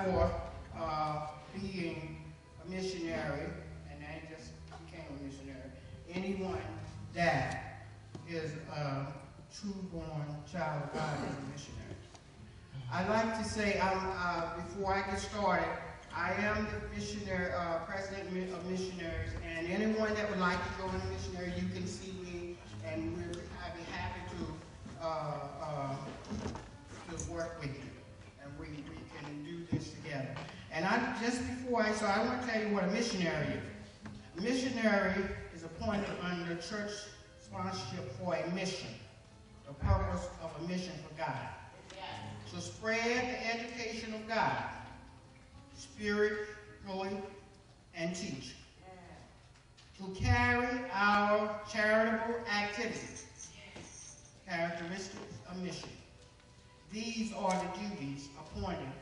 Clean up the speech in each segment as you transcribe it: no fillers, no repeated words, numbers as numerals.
for being a missionary, and I just became a missionary. Anyone that is a true-born child of God is a missionary. I'd like to say, before I get started, I am the missionary, president of missionaries, and anyone that would like to go into missionary, you can see me, and I'd be happy to work with you, and we can do this together. And I want to tell you what a missionary is. A missionary is appointed under church sponsorship for a mission, the purpose of a mission for God. To spread the education of God, spiritually, and teach. To carry our charitable activities, characteristics of mission. These are the duties appointed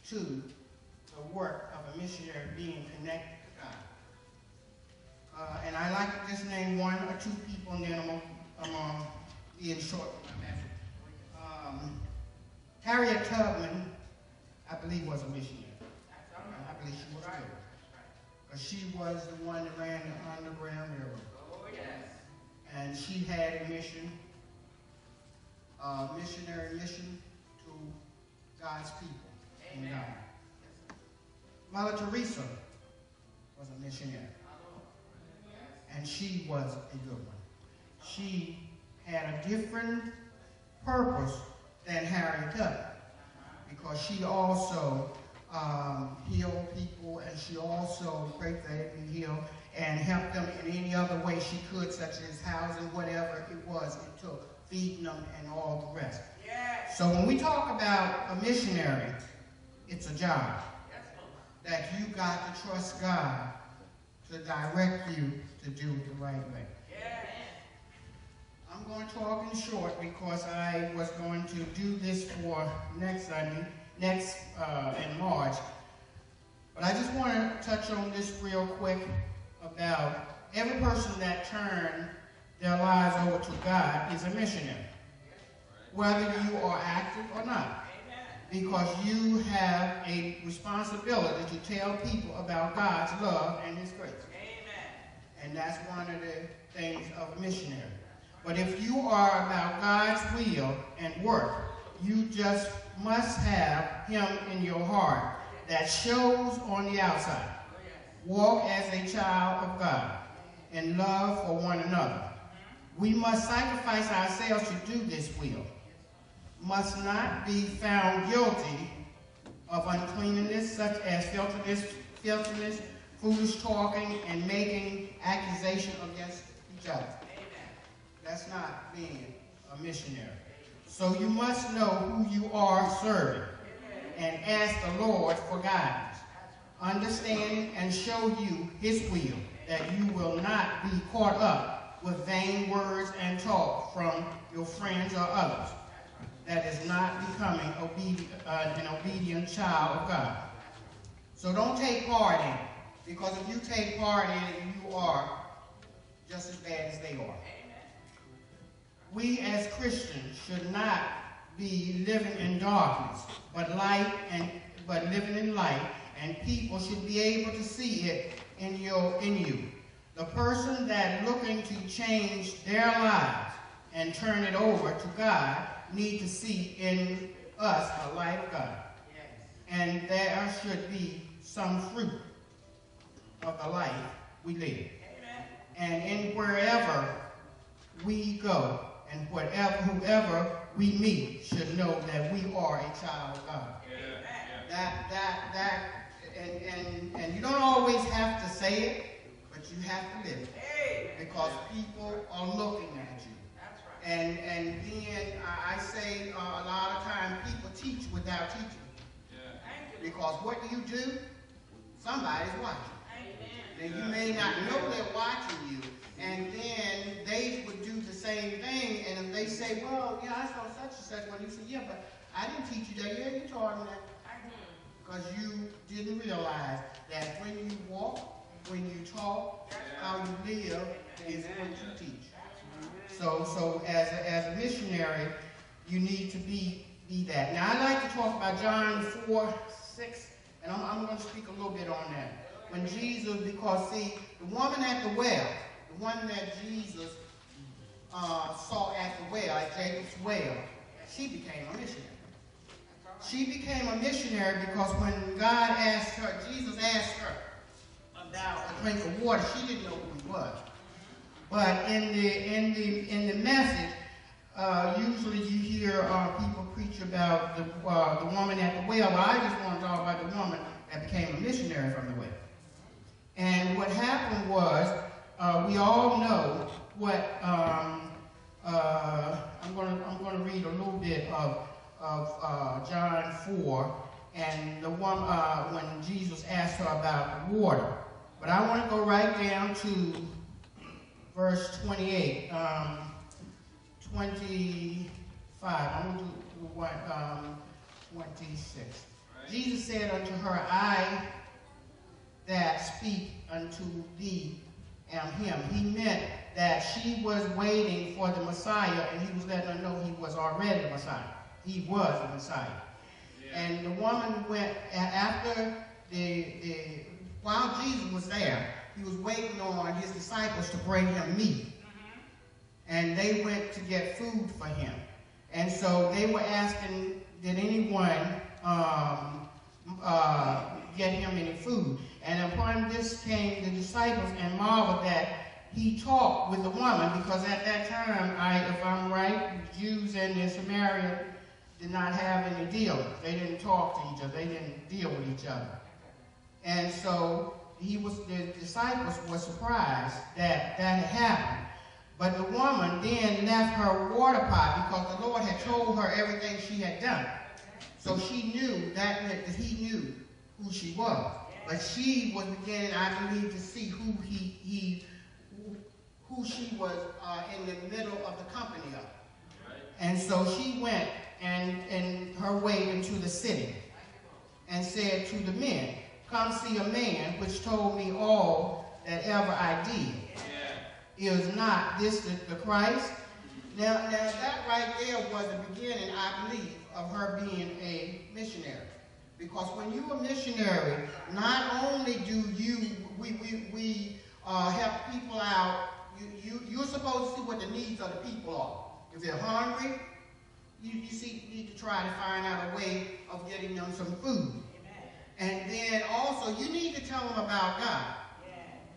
to the work of a missionary being connected to God. And I like to just name one or two people, and then I'm going to be in short with my message. Harriet Tubman, I believe, was a missionary. I believe she was too. Because she was the one that ran the Underground Railroad. Oh, yes. And she had a mission, missionary mission to God's people. Amen. In God. Mother Teresa was a missionary. And she was a good one. She had a different purpose than Harriet Tubman, because she also healed people, and she also prayed for them to be healed and helped them in any other way she could, such as housing, whatever it was it took, feeding them and all the rest. Yes. So when we talk about a missionary, it's a job that you got to trust God to direct you to do it the right way. I'm going to talk in short because I was going to do this for next Sunday, in March. But I just want to touch on this real quick about every person that turned their lives over to God is a missionary, whether you are active or not, because you have a responsibility to tell people about God's love and His grace. And that's one of the things of a missionary. But if you are about God's will and work, you just must have Him in your heart that shows on the outside. Walk as a child of God in love for one another. We must sacrifice ourselves to do this will. Must not be found guilty of uncleanness, such as filthiness, foolish talking, and making accusation against each other. That's not being a missionary. So you must know who you are serving and ask the Lord for guidance, understanding and show you His will, that you will not be caught up with vain words and talk from your friends or others. That is not becoming an obedient child of God. So don't take part in it, because if you take part in it, you are just as bad as they are. We as Christians should not be living in darkness, but living in light, and people should be able to see it in you. The person that looking to change their lives and turn it over to God need to see in us the light of God. And there should be some fruit of the life we live. And in wherever we go, and whoever we meet should know that we are a child of God. And you don't always have to say it, but you have to live it, because people are looking at you. And then I say a lot of times people teach without teaching, because what you do, somebody's watching. And you may not know they're watching you, and then they would do the same thing, and if they say, well, yeah, I saw such and such, when you say, yeah, but I didn't teach you that. Yeah, you taught me that. Because you didn't realize that when you walk, when you talk, how you live is what you teach. So as a missionary, you need to be that. Now, I'd like to talk about John 4:6 And I'm going to speak a little bit on that. When Jesus, because see, the woman at the well, the one that Jesus saw at the well, at Jacob's well, she became a missionary. She became a missionary because when God asked her, Jesus asked her about a drink of water, she didn't know who he was. But in the message, usually you hear people preach about the woman at the well. Well, I just want to talk about the woman that became a missionary from the well. And what happened was, we all know what. I'm going to read a little bit of John 4, and the one when Jesus asked her about the water. But I want to go right down to verse 28, 25. I want to do 26. Right. Jesus said unto her, I that speak unto thee am him. He meant that she was waiting for the Messiah, and he was letting her know he was already the Messiah. He was the Messiah. Yeah. And the woman went, after while Jesus was there, he was waiting on his disciples to bring him meat. And they went to get food for him. And so they were asking, did anyone get him any food? And upon this came the disciples and marveled that he talked with the woman, because at that time, if I'm right, Jews in Samaria did not have any dealings. They didn't talk to each other. They didn't deal with each other. And so the disciples were surprised that had happened. But the woman then left her water pot because the Lord had told her everything she had done. So she knew that meant that he knew who she was. But she was beginning, I believe, to see who she was in the middle of the company of. And so she went and her way into the city and said to the men, come see a man which told me all that ever I did. Is not this the Christ? Now that right there was the beginning, I believe, of her being a missionary. Because when you're a missionary, not only do we help people out, you're supposed to see what the needs of the people are. If they're hungry, you need to try to find out a way of getting them some food. And then also, you need to tell them about God.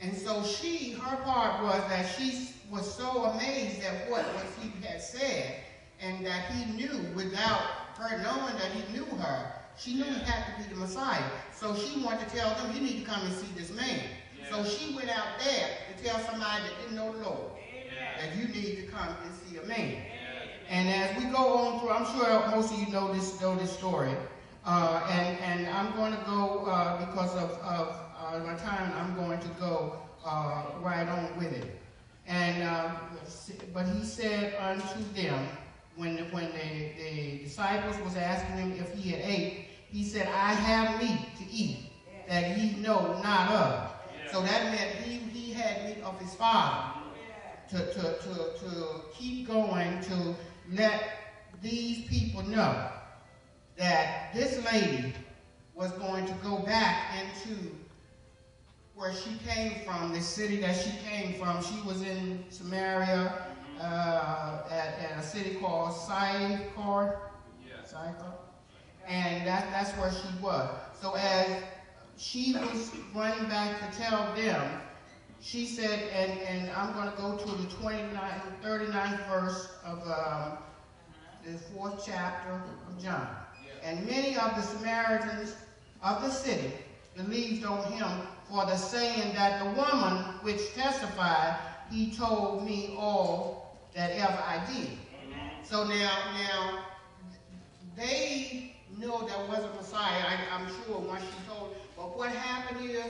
And so her part was that she was so amazed at what he had said, and that he knew, without her knowing that he knew her, she knew he had to be the Messiah. So she wanted to tell them, you need to come and see this man. So she went out there to tell somebody that didn't know the Lord, that you need to come and see a man. And as we go on through, I'm sure most of you know this story, and I'm going to go, because of my time, I'm going to go right on with it. And but he said unto them, when the disciples was asking him if he had ate, he said, I have meat to eat that ye know not of. So that meant he had meat of his Father to keep going, to let these people know that this lady was going to go back into where she came from, the city that she came from. She was in Samaria, at a city called Sychar. And that's where she was. So as she was running back to tell them, she said, and I'm going to go to the 39th verse of the 4th chapter of John. And many of the Samaritans of the city believed on him for the saying that the woman which testified, he told me all that ever I did. So now they know there was a Messiah, I'm sure, once she told. But what happened is,